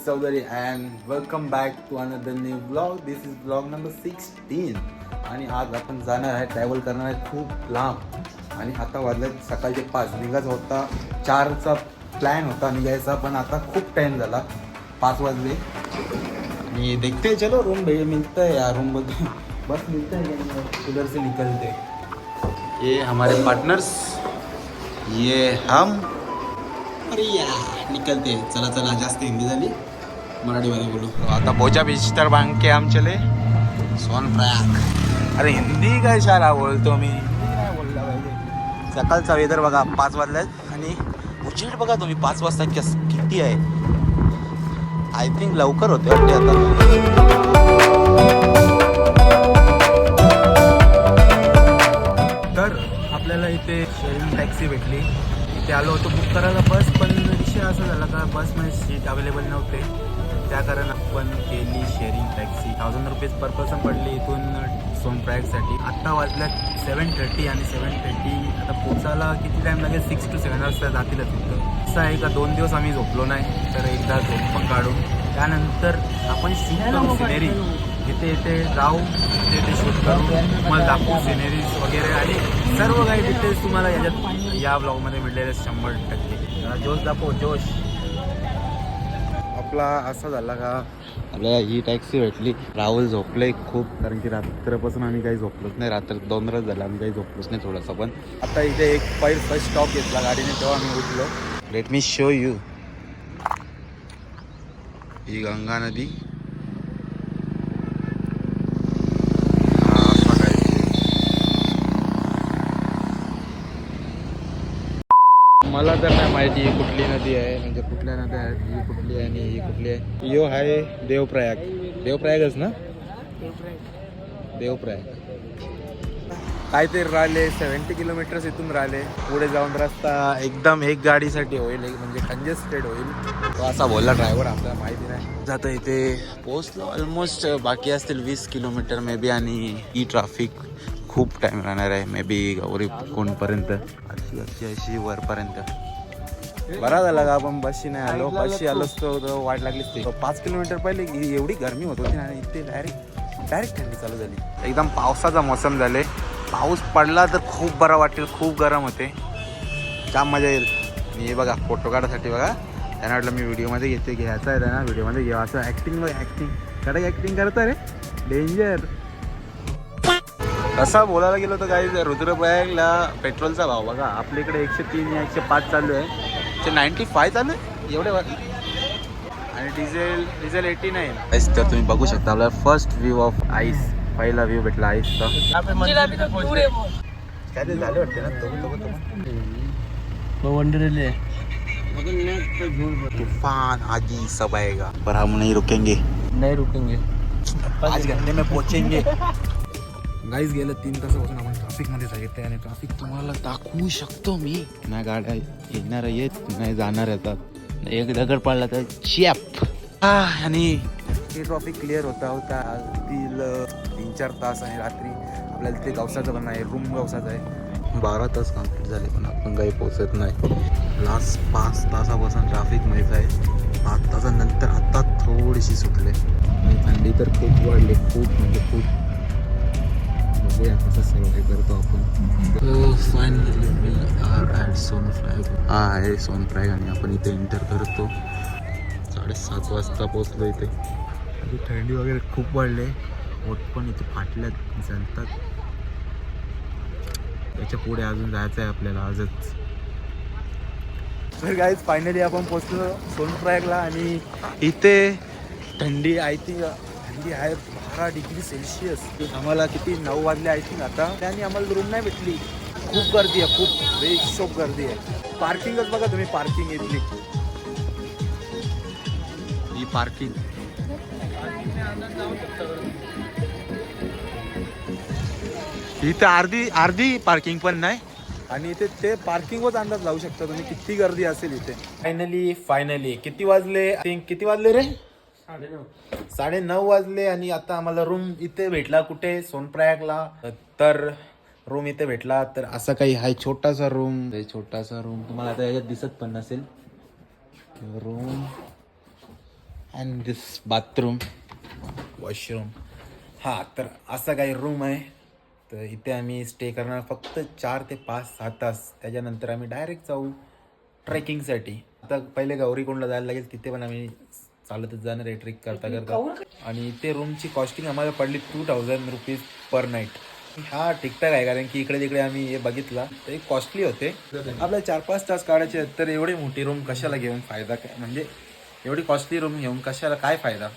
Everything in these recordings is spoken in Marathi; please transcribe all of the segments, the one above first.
Chaudhary and welcome back to another new vlog. This is vlog number 16 आणि आज आपण जाणार आहे ट्रॅव्हल करणार आहे खूप लांब आणि आता वाजले सकाळचे 5 निघायचा होता 4चा प्लॅन होता निघायचा पण आता खूप टाइम झाला 5 वाजले आणि देखते चलो रूम भैया मिलता है यार रूम बस मिलता है उधर से निकलते ये हमारे पार्टनर्स ये हम अरे यार निकलते चला चला जास्त हिंदी झाली मराठीमध्ये बोलू आता पोचा बीच तर बांके हम चले सोनप्रयाग अरे हिंदी काय शाळा बोलतो मी नाही बोलला पाहिजे सकाळचा वेदर बघा 5 वाजल्यात आणि उजेड बघा तुम्ही 5 वाजता किती आहे आय थिंक लवकर होते वाटते आता तर आपल्याला इथे शेअरिंग टॅक्सी भेटली इथे आलो होतो बुक करायला बस पण विषय असा झाला का बसमध्ये सीट अवेलेबल नव्हते त्या कारण आपण केली sharing taxi 1000 rupees per person पडली इथून सोनप्रयागसाठी आत्ता वाजल्यात 7:30 आणि 7:30 आता पोचायला किती टाईम लागेल 6 to 7 वाजता जातीलच तिथं असं आहे का 2 दिवस आम्ही झोपलो नाही तर एकदा झोप पण काढू त्यानंतर आपण शूट करू सिनेरी इथे इथे जाऊ इथे शूट करू तुम्हाला दाखवू सिनेरीज वगैरे आणि सर्व काही डिटेल्स तुम्हाला याच्यात या ब्लॉगमध्ये मिळलेले 100%. जोश दाखव जोश आपला असा झाला का आपल्याला ही टॅक्सी भेटली राहुल झोपले खूप कारण की रात्रपासून आम्ही काही झोपलोच नाही रात्र 2 रात झाला आम्ही काही झोपलोच नाही थोडंसं पण आता इथे एक फर्स्ट स्टॉप घेतला गाडीने तेव्हा आम्ही उठलो लेट मी शो यू ही गंगा नदी मला तर नाही माहिती ही कुठली नदी आहे म्हणजे कुठल्या नद्या आहेत ही कुठली आहे आणि ही कुठली आहे यो आहे देवप्रयागच ना देवप्रयाग काहीतरी राहिले 70 किलोमीटर्स इथून राहिले पुढे जाऊन रस्ता एकदम एक गाडीसाठी होईल एक म्हणजे कंजेस्टेड होईल तो असा बोलला ड्रायव्हर आपल्याला माहिती नाही जाता इथे पोहोचलो ऑलमोस्ट बाकी असतील 20 किलोमीटर मे बी आणि ही ट्रॅफिक खूप टाइम राहणार आहे मे बी गौरी कोणपर्यंत अशी वरपर्यंत बरा झाला का आपण बसशी नाही आलो बसशी आलोच तो वाट लागलीच ते 5 किलोमीटर पहिले एवढी गरमी होत होती आणि इथे डायरेक्ट थंडी चालू झाली एकदम पावसाचा मोसम झाले पाऊस पडला तर खूप बरा वाटेल खूप गरम होते जाम मजा येईल मी बघा फोटो काढायसाठी बघा त्यांना वाटलं मी व्हिडिओमध्ये घ्यायचा आहे त्यांना व्हिडिओमध्ये घ्यावा असं ॲक्टिंग कडक ॲक्टिंग करता रे डेंजर कसा बोलायला गेलो तर काही रुद्रप्रयागला पेट्रोलचा भाव बघा आपल्याकडे 103 या 105 चालू आहे 95 चालू आहे एवढे आणि डिझेल 89 तर तुम्ही बघू शकता आपला फर्स्ट व्ह्यू ऑफ आईस पहिला व्ह्यू भेटला आईसचा काय ते झाले वाटते ना तूफान आजी सब आएगा पर हम नहीं रुकेंगे आज घंटे में पहुंचेंगे गाईज गेलं 3 तासापासून आपण ट्रॅफिकमध्ये जायचं आहे आणि ट्रॅफिक तुम्हाला दाखवू शकतो मी नाही गाड्या येणार येत नाही जाणार येतात एक दगड पडला तर चॅप आणि हे ट्रॅफिक क्लिअर होता तील 3-4 तास आणि रात्री आपल्याला ते गवसाचं पण आहे रूम गवसाचं आहे 12 तास कंप्लीट झाले पण आपण काही पोचत नाही लास्ट 5 तासापासून ट्रॅफिकमध्येच आहे 5 तासानंतर आता थोडीशी सुटले आणि थंडी तर खूप वाढली खूप म्हणजे खूप कसं सर्वाय करतो आपण finally we are at Sonprayag हा आहे सोनप्रयाग आणि आपण इथे एंटर करतो 7:30 वाजता पोचलो इथे थंडी वगैरे खूप वाढले ओठ पण इथे फाटल्यात चालतात त्याच्या पुढे अजून जायचं आहे आपल्याला आजच तर गाईज फायनली आपण पोचलो सोनप्रयागला आणि इथे थंडी आय थिंक थंडी आहे 12 डिग्री सेल्सिअस आम्हाला किती 9 वाजले आय थिंक आता त्याने आम्हाला रूम नाही भेटली खूप गर्दी आहे खूप बेशोक गर्दी आहे पार्किंगच बघा तुम्ही पार्किंग इथली ही पार्किंग इथे अर्धी पार्किंग पण नाही आणि इथे ते पार्किंगच अंदाज लावू शकता तुम्ही किती गर्दी असेल इथे फायनली किती वाजले रे 9:30 वाजले आणि आता आम्हाला रूम इथे भेटला कुठे सोनप्रयागला तर रूम इथे भेटला तर असा काही आहे छोटासा रूम तुम्हाला आता याच्यात दिसत पण नसेल room and this bathroom washroom. हा तर असा काही रूम आहे. तर इथे आम्ही स्टे करणार फक्त 4 ते 5-6 तास. त्याच्यानंतर आम्ही डायरेक्ट जाऊ ट्रेकिंगसाठी. आता पहिले गौरीकुंडला जायला लागेल, तिथे पण आम्ही चालतच जाणार आहे ट्रेक करता करता. आणि इथे रूमची कॉस्टिंग आम्हाला पडली 2000 रुपीज पर नाईट. हा ठीकठाक आहे, कारण की इकडे तिकडे आम्ही हे बघितला ते कॉस्टली होते. आपल्याला 4-5 तास काढायचे आहेत, तर एवढी मोठी रूम कशाला घेऊन फायदा काय, म्हणजे एवढी कॉस्टली रूम घेऊन कशाला काय फायदा.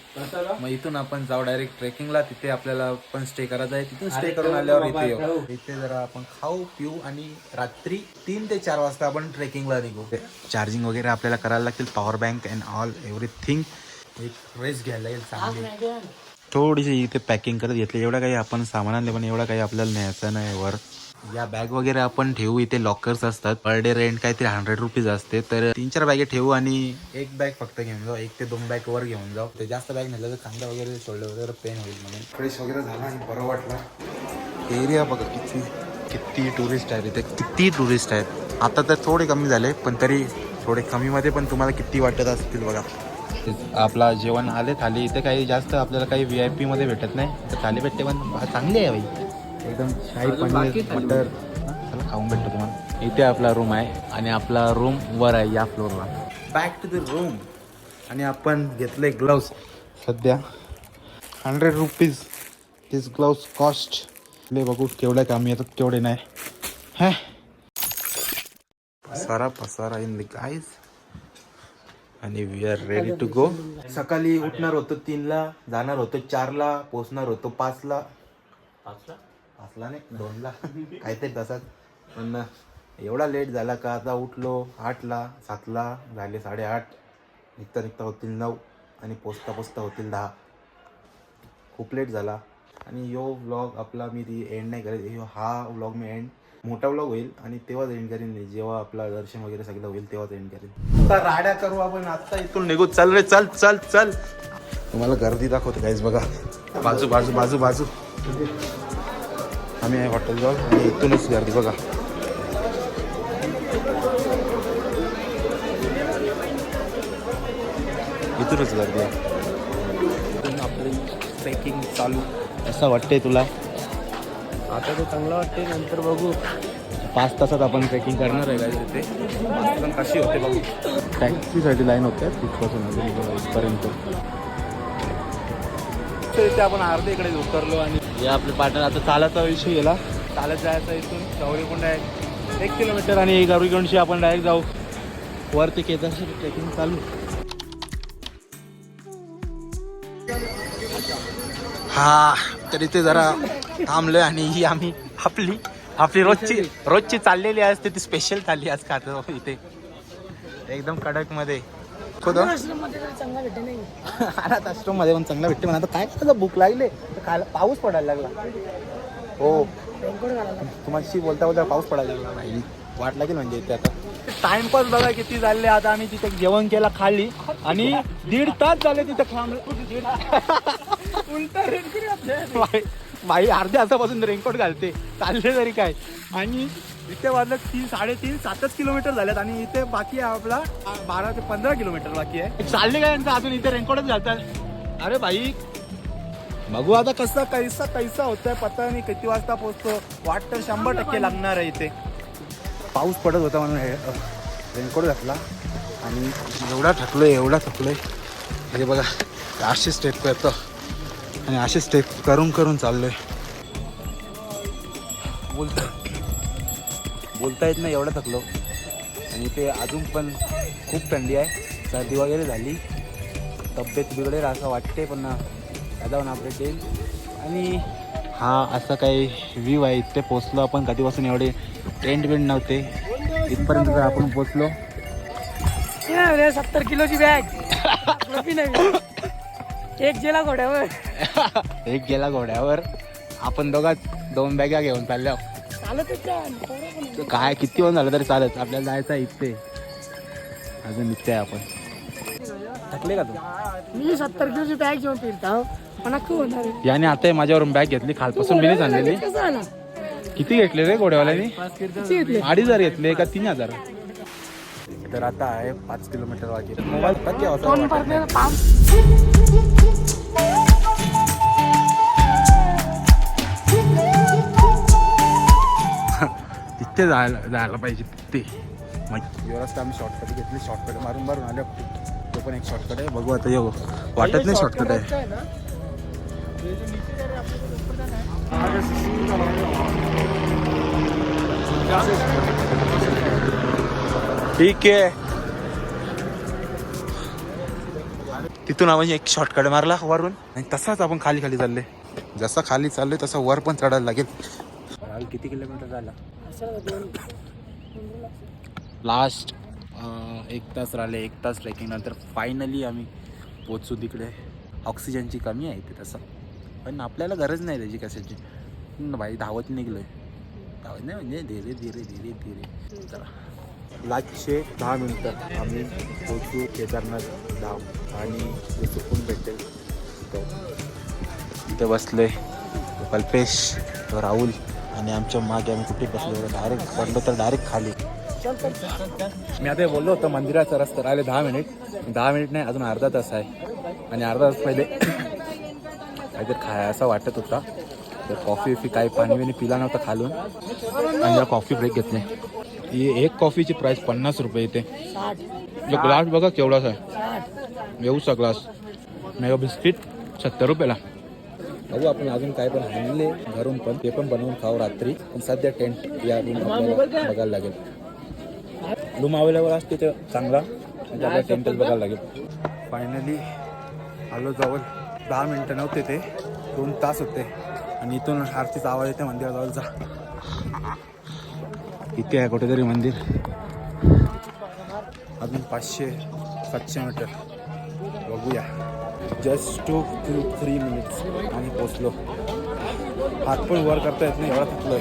मग इथून आपण जाऊ डायरेक्ट ट्रेकिंगला. तिथे आपल्याला पण स्टे करायचा आहे. तिथून स्टे करून आल्यावर इथे येऊ. इथे जरा आपण खाऊ पिऊ आणि रात्री 3 ते 4 वाजता आपण ट्रेकिंगला निघू. चार्जिंग वगैरे आपल्याला करायला लागतील, power bank and all everything. एक रेस्ट घ्यायला लागेल चांगली. थोडीशी इथे पॅकिंग करत घेतली. एवढं काही आपण सामान आणले, पण एवढं काही आपल्याला न्यायचं नाही वर. या बॅग वगैरे आपण ठेवू. इथे लॉकर्स असतात. पर डे रेंट काहीतरी 100 रुपीज असते. तर 3-4 बॅगे ठेवू आणि एक बॅग फक्त घेऊन जाऊ. 1 ते 2 बॅग वर घेऊन जाऊ. ते जास्त बॅग नेलं तर खांदा वगैरे शोल्डर वगैरे पेन होईल म्हणून. फ्रेश वगैरे झाला आणि बरं वाटलं. एरिया बघा किती टुरिस्ट आहेत इथे, किती टुरिस्ट आहेत. आता तर थोडे कमी झाले, पण तरी थोडे कमीमध्ये पण तुम्हाला किती वाटत असतील बघा. आपला जेवण आले थाली. इथे काही जास्त आपल्याला काही VIP मध्ये भेटत नाही, तर थाली भेटते पण चांगली आहे भाई. एकदम शाही पनीर मटर चला खाऊन भेटतो तुम्हाला. इथे आपला रूम आहे आणि आपला रूम वर आहे या फ्लोअरला. Back to the room. आणि आपण घेतले ग्लव्स. सध्या 100 रुपीज दिस ग्लव्स कॉस्ट. ले बघू केवढ्या कामी येतात केवढे नाही. है सारा पसारा इन द गाईज. आणि we are ready to go. सकाळी उठणार होतो 3ला, जाणार होतो 4ला, पोचणार होतो 5ला नाही 2ला काहीतरी तसाच. पण एवढा लेट झाला का आता उठलो 8ला, 7ला झाले 8:30. निघता होतील 9 आणि पोचता होतील 10. खूप लेट झाला. आणि यो व्लॉग आपला मी एंड नाही करेल. हा व्लॉग मी एंड मोठा व्लॉग होईल आणि तेव्हाच एंड करेन. जेव्हा आपला दर्शन वगैरे सगळं होईल तेव्हाच एंड करेन. आता राड्या करू आपण. आता इथून निघू. चल रे चल चल चल. तुम्हाला गर्दी दाखवतो गाईज बघा. बाजू बाजू बाजू बाजू आम्ही आहे हॉटेल जाऊ आणि इथूनच गर्दी बघा. इथूनच गर्दी आहे. इथून आपली ट्रेकिंग चालू. असं वाटतंय तुला? आता तर चांगलं वाटते, नंतर बघू. 5 तासात आपण ट्रेकिंग करणार आहे गाईज. इथे 5 तास कशी होते बघू. टॅक्सीसाठी लाईन होते तिथपासून इथपर्यंत. इथे आपण अर्धे इकडे उतरलो आणि या आपले पार्टनर. आता चालायचा विषय गेला. चालत जायचा इथून गौरीकुंड आहे 1 किलोमीटर आणि गौरीकुंडशी आपण डायरेक्ट जाऊ वरती केदारशी ट्रेकिंग चालू. हा तर इथे जरा थांबलोय आणि ही आम्ही आपली रोजची चाललेली असते ती स्पेशल थाली आज खातो इथे एकदम कडक मध्ये. अनाथ आश्रम मध्ये पण चांगला भेटते. पण आता काय करायचं, भूक लागले तर खायला. पाऊस पडायला लागला. हो तुम्हाशी बोलता पाऊस पडायला लागला. नाही वाट लागेल म्हणजे इथे. आता टाइमपास बघा किती झाले. आता आम्ही तिथे जेवण केला खाली आणि 1.5 तास झाले तिथे बाई अर्ध्या तासापासून रेनकोट घालते चालले तरी काय. आणि इथे वाजलं 3-3.5 7 किलोमीटर झाल्यात आणि इथे बाकी आहे आपला 12 ते 15 किलोमीटर बाकी आहे. चालले काय यांचं अजून इथे रेनकोटच घालतात. अरे भाई बघू आता कसं कैसा होतंय पता नाही. किती वाजता पोहोचतो. वाट तर 100% लागणार आहे. इथे पाऊस पडत होता म्हणून रेनकोट घातला आणि एवढा थकलोय अरे बघा असे स्टेप करतो आणि असे स्टेप करून चाललोय. बोलता येत नाही एवढं थकलो. आणि ते अजून पण खूप थंडी आहे. सर्दी वगैरे झाली, तब्येत बिघडेल असं वाटते. पण दादा पण अपडेट येईल. आणि हा असा काही व्ह्यू आहे. इथे पोचलो आपण. कधीपासून एवढे टेंट बिंट नव्हते. इथपर्यंत जर आपण पोचलो. 70 किलोची बॅग एक गेला घोड्यावर आपण दोघात 2 बॅगा घेऊन चालल्या. काय किती पण झालं तरी चालत. आपल्याला जायचं आहे इथे. अजून इथे आहे आपण. थकले का तू? मी 70 किलोची बॅग घेऊन फिरता. याने आता माझ्यावरून बॅग घेतली. खालपासून मी आणलेली. किती घेतले रे घोड्यावाल्याने? 2,500 घेतले का 3,000? तर आता आहे 5 किलोमीटर वागे मोबाईल तर घ्यावा असं दोन वाटत भरले नाही. पाच. तिथे जायला पाहिजे तिथे. मग यो रस्ता आम्ही शॉर्टकट घेतली, शॉर्टकट मारून आले. तो पण एक शॉर्टकट आहे, बघू आता येऊ. वाटत नाही शॉर्टकट आहे. ठीक आहे. तिथून आपण एक शॉर्टकट मारला वरून आणि तसाच आपण खाली खाली चालले. जसा खाली चाललोय तसा वर पण चढायला लागेल. किती किलोमीटर झाला लास्ट? 1 तास राहिले. 1 तास ट्रेकिंग नंतर फायनली आम्ही पोचू तिकडे. ऑक्सिजनची कमी आहे ते तसं, पण आपल्याला गरज नाही त्याची कशाची. भाई धावत निघलोय. धावत नाही म्हणजे धीरे धीरे धीरे धीरे. चला लास्टचे 10 मिनिटं आम्ही पोचू केदारनाथ धाम आणि जे सुकून भेटेल तो. इथे बसलोय तो कल्पेश, तो राहुल आणि आमच्या मागे आम्ही कुठे बसलो. डायरेक्ट पडलो तर डायरेक्ट खाली. मी आता बोललो होतो मंदिराचा रस्ता राहिले 10 मिनिट. 10 मिनिट नाही, अजून अर्धा तास आहे. आणि अर्धा तास पहिले काहीतरी असं वाटत होता, तर कॉफी विफी काही पाणी बिणी पिला नव्हता खालून आणि जरा कॉफी ब्रेक घेतली. ही एक कॉफीची प्राईस 50 रुपये इथे. जो ग्लास बघा केवढासा आहे, एवढा ग्लास. मेगा बिस्किट 70 रुपयाला. बघू आपण अजून काय पण आणले घरून, पण ते पण बनवून खाऊ रात्री. पण सध्या टेंट या रूम आपल्याला बघायला लागेल. रूम अवेलेबल असते तर चांगला, आपल्याला टेंटच बघायला लागेल. फायनली आलो जवळ. 10 मिनटं नव्हते ते, 2 तास होते. आणि इथून आरतीचा आवाज येते मंदिराजवळ जा. इथे आहे कुठेतरी मंदिर. अजून 500-700 मीटर बघूया. जस्ट 2-3 मिनिट्स आणि पोचलो. हात पण वर करता येत नाही, एवढा थकलोय.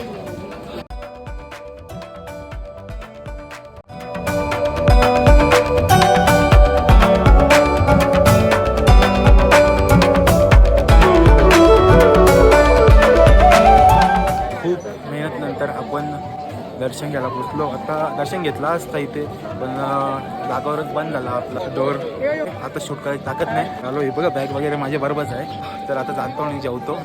खूप मेहनत नंतर आपण दर्शन घ्यायला पोचलो. आता दर्शन घेतला असता इथे, पण जागावरच बंद झाला आपला डोर. आता शूट करायची ताकद नाही. चालो हे बघा, बॅग वगैरे माझे बरोबरच आहे. तर आता जातो आणि जेवतो.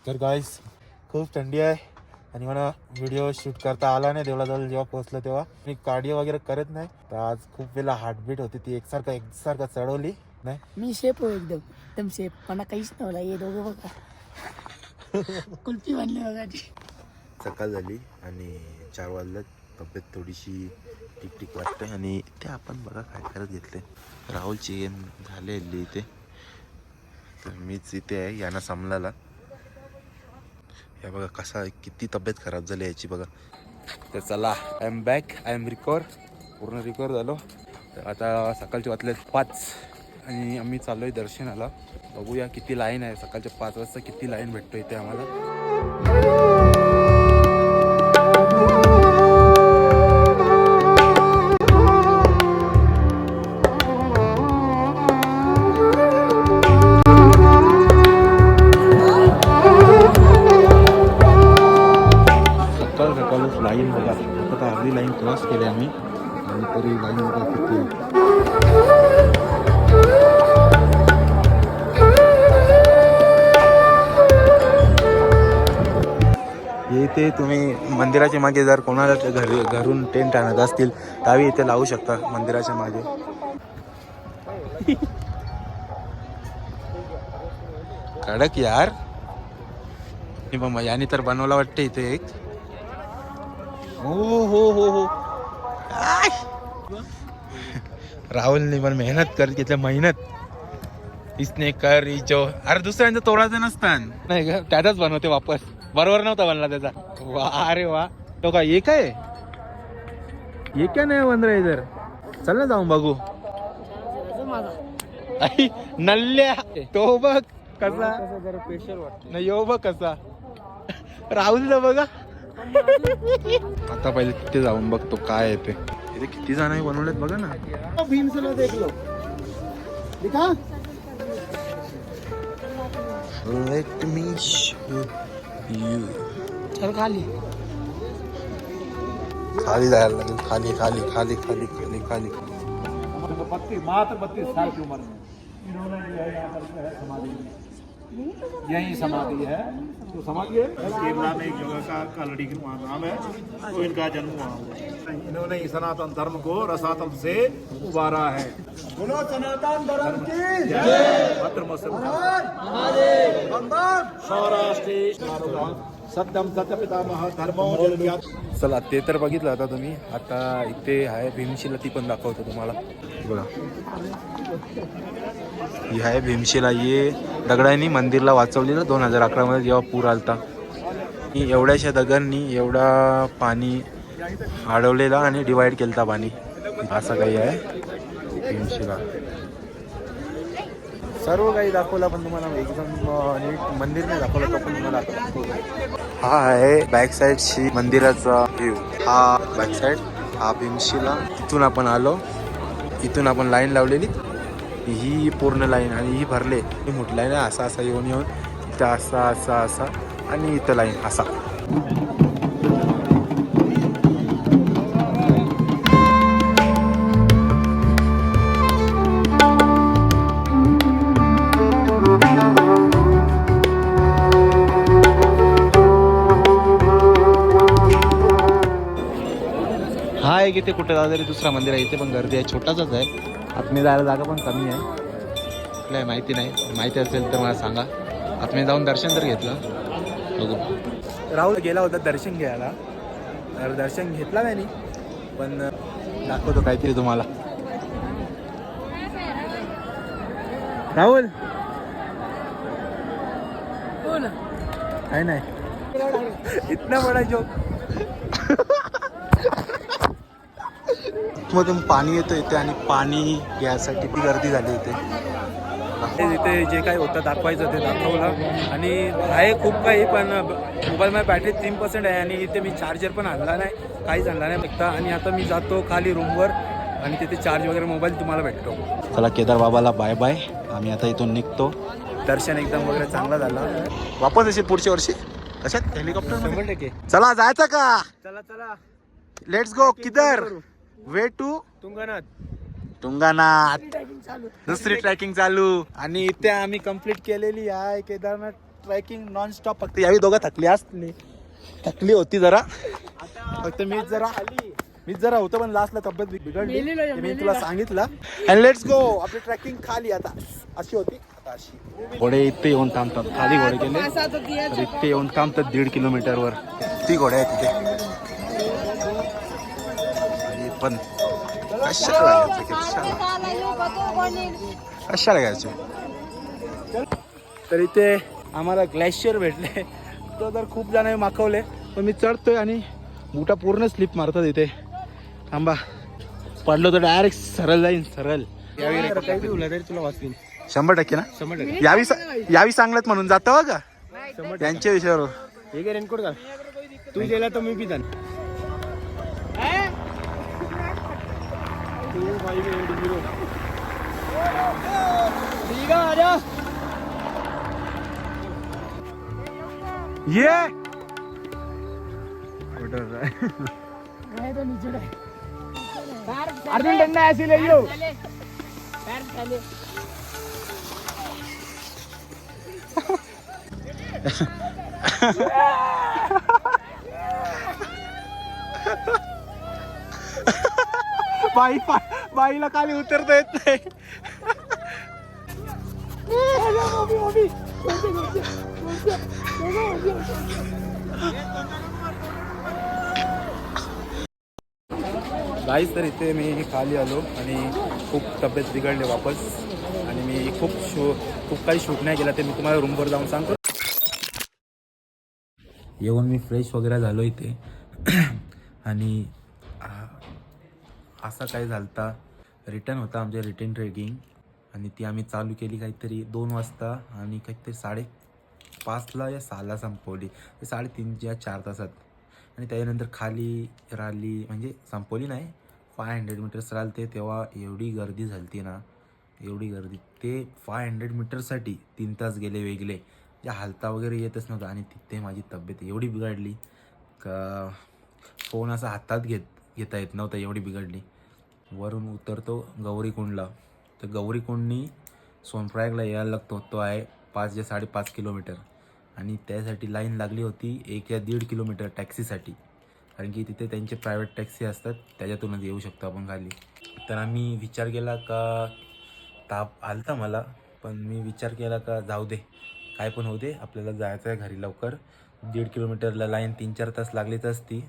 तर गाईस खूप थंडी आहे आणि मला व्हिडिओ शूट करता आला नाही देवळाजवळ जेव्हा पोहोचलो तेव्हा. मी कार्डिओ वगैरे करत नाही, तर आज खूप वेळा हार्टबीट होती ती एकसारखं चढवली नाही. मी शेप हो, एकदम शेप. मला काहीच नव्हता. हे दोघं बघा कुल्फी बनली बघा ती. सकाळ झाली आणि 4 वाजल्यात. तब्येत थोडीशी ठीक वाटते आणि ते आपण बघा काय करत घेतले. राहुलची झालेली इथे, तर मीच इथे आहे यांना समलाला. हे बघा कसा किती तब्येत खराब झाली याची बघा. तर चला, I am back, I am recover. पूर्ण रिकवर झालो. तर आता सकाळचे वाजले 5 आणि आम्ही चाललोय दर्शनाला. बघूया किती लाईन आहे. सकाळच्या 5 वाजता किती लाईन भेटतो इथे आम्हाला. सकाळच लाईन बघा. आता अर्धी लाईन क्रॉस केली आम्ही आणि तरी लाईन बघा किती आहे. इथे तुम्ही मंदिराच्या मागे जर कोणाला घरून टेंट आणत असतील त्यावेळी इथे लावू शकता मंदिराच्या मागे. कडक यार. याने तर बनवला वाटते इथे एक. हो राहुलने पण मेहनत करत घेतल्या. मेहनत इसने कर जो. अरे दुसऱ्यांचं तोडायचं नसतं नाही का, त्याचाच बनवते वापस. बरोबर नव्हता बनला त्याचा. वा अरे वा. तो काय एक आहे, एक नाही बंद रे इधर. चल ना जाऊन बघू. नल्ल्या तो बघ कसा नाही. यो बघ कसा राहुलचा बघा. आता पहिले तिथे जाऊन बघतो काय येते. इथे किती जण बनवलेत बघा ना. भीमसेना देखलो दिखा. Let me show you. चल खाली. खाली जायला लागेल, खाली खाली खाली खाली खाली खाली. 32 साल की उम्र में इन्होंने जो है यहाँ पर जो है समाधि ली. यही समाधि है तो समाधि है केरला में एक जगह का कालड़ी के वहाँ नाम है तो इनका जन्म वहाँ हुआ. इन्होंने ही सनातन धर्म को रसातल से उबारा है. बोलो सनातन धर्म की जय. सौराष्ट्र सत्यम सत्य पितामह धर्मो जन्म. चला ते तर बघितलं आता तुम्ही. आता इथे आहे भीमशिला, ती पण दाखवतो तुम्हाला. बघा ही आहे भीमशिला. ये दगडांनी मंदिरला वाचवलेलं 2011 मध्ये जेव्हा पूर आलता. एवढ्याशा दगडांनी एवढा पाणी अडवलेला आणि डिवाइड केलता पाणी. असं काही आहे भीमशिला. सर्व काही दाखवलं पण तुम्हाला एकदम नीट मंदिर नाही दाखवलं तो पण तुम्हाला दाखवतो. हा आहे बॅक साईडची मंदिराचा व्ह्यू. हा बॅक साईड, हा भीमशिला. इथून आपण आलो, इथून आपण लाईन लावलेली, ही पूर्ण लाईन आणि ही भरले. ही मोठी लाईन आहे. असा असा येऊन येऊन इथं असा असा असा आणि इथं लाईन असा. हा एक इथे कुठे तरी दुसरा मंदिर आहे. इथे पण गर्दी आहे, छोटासाच आहे. आतमध्ये जायला जागा पण कमी आहे. आपल्याला माहिती नाही, माहिती असेल तर मला सांगा. आतमध्ये जाऊन दर्शन तर घेतलं बघू. राहुल गेला होता दर्शन घ्यायला, तर दर्शन घेतला नाही पण दाखवतो काहीतरी तुम्हाला. राहुल काय नाही, इतना बडा जोक. मधून पाणी येतं इथे आणि पाणी घ्यायसाठी गर्दी झाली इथे. तिथे जे काही होतं दाखवायचं ते दाखवलं आणि आहे खूप काही, पण मोबाईलमध्ये बॅटरी 3% आहे आणि इथे मी चार्जर पण आणला नाही, काहीच आणला नाही फक्त. आणि आता मी जातो खाली रूमवर आणि तिथे चार्ज वगैरे मोबाईल तुम्हाला भेटतो. चला केदार बाबाला बाय बाय. आम्ही आता इथून निघतो. दर्शन एकदम वगैरे चांगला झाला. वापस असेल पुढच्या वर्षी कशात हेलिकॉप्टर 100%. चला जायचं का? चला चला लेट्स गो. किधर? Way to Tungnath. दुसरी ट्रॅकिंग चालू आणि इथे आम्ही कंप्लीट केलेली आहे केदारनाथ ट्रॅकिंग नॉन स्टॉप. फक्त यावी दोघं थकली होती जरा. फक्त मीच जरा होतो, पण लास्टला तब्येत बिघडली, मी तुला सांगितलं. And let's go. आपली ट्रॅकिंग खाली आता अशी होती, आता अशी. घोडे इथे येऊन थांबतात. खाली घोडे गेले तर इथे येऊन थांबतात 1.5 किलोमीटरवर. ती घोडे आहेत तिथे. पण कशाला घ्यायचं. तर इथे आम्हाला ग्लेशियर भेटले. तो तर खूप जण मागवले, पण मी चढतोय आणि बुटा पूर्ण स्लिप मारतात इथे. थांबा, पडलो तर डायरेक्ट सरळ जाईन. सरळ तरी तुला वाचतील 100% ना. 100% यावी चांगलंच म्हणून जातं बघा त्यांच्या विषयावर. हे काय रेनकोट का तू गेला तर मी बी जाण. ये अर्जुन डंडा ऐसे ले लो. बाईला खाली उतरता येत नाही. गाईस तर इथे मी खाली आलो आणि खूप तब्येत बिघडली वापस. आणि मी खूप काही शूट नाही केला, ते मी तुम्हाला रूमवर जाऊन सांगतो. येऊन मी फ्रेश वगैरे झालो इथे. आणि असा काय झालता, रिटर्न होता आमच्या रिटर्न ट्रेकिंग आणि ती आम्ही चालू केली काहीतरी 2 वाजता आणि काहीतरी 5:30 या 6ला संपवली. 3.5 या 4 तासात. आणि त्याच्यानंतर खाली राहिली, म्हणजे संपवली नाही, 500 मीटर्स राहिली. तेव्हा एवढी गर्दी झाली ना, एवढी गर्दी. ते 500 मीटरसाठी 3 तास गेले वेगळे. जे हालता वगैरे येतच नव्हतं. आणि तिथे माझी तब्येत एवढी बिघडली का फोन असा हातात घेता येत नव्हता, एवढी बिघडली. वरून उतरतो गौरीकुंडला. तर गौरीकुंडनी सोनप्रयागला यायला लागतो, तो आहे 5 ते 5.5 किलोमीटर. आणि त्यासाठी लाईन लागली होती 1 या 1.5 किलोमीटर टॅक्सीसाठी. कारण की तिथे त्यांचे प्रायव्हेट टॅक्सी असतात, त्याच्यातूनच येऊ शकतो आपण खाली. तर आम्ही विचार केला का, ताप आलता मला, पण मी विचार केला का जाऊ दे, काय पण होऊ दे, आपल्याला जायचं आहे घरी लवकर. 1.5 किलोमीटरला लाईन 3-4 तास लागलीच असती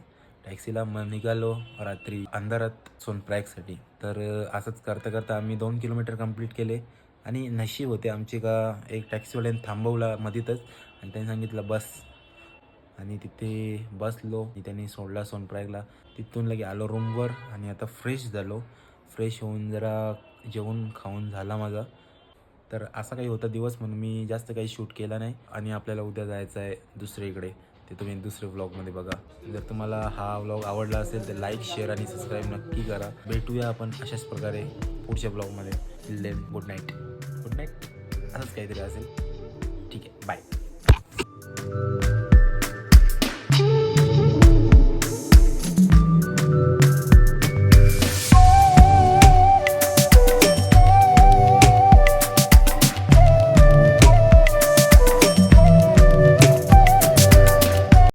टॅक्सीला. मग निघालो रात्री अंधारात सोनप्रयागसाठी. तर असंच करता करता आम्ही 2 किलोमीटर कंप्लीट केले. आणि नशीब होते आमचे का एक टॅक्सीवाल्याने थांबवला मध्येच आणि त्यांनी सांगितलं बस. आणि तिथे बसलो, त्यांनी सोडला सोनप्रयागला. तिथून लगे आलो रूमवर आणि आता फ्रेश झालो. फ्रेश होऊन जरा जेवण खाऊन झाला माझा. तर असा काही होता दिवस, म्हणून मी जास्त काही शूट केला नाही. आणि आपल्याला उद्या जायचं आहे दुसरीकडे, ते तुम्ही दुसऱ्या व्लॉगमध्ये बघा. जर तुम्हाला हा व्लॉग आवडला असेल तर लाईक, शेअर आणि सबस्क्राईब नक्की करा. भेटूया आपण अशाच प्रकारे पुढच्या ब्लॉगमध्ये. Good night. असंच काहीतरी असेल. ठीक आहे, बाय.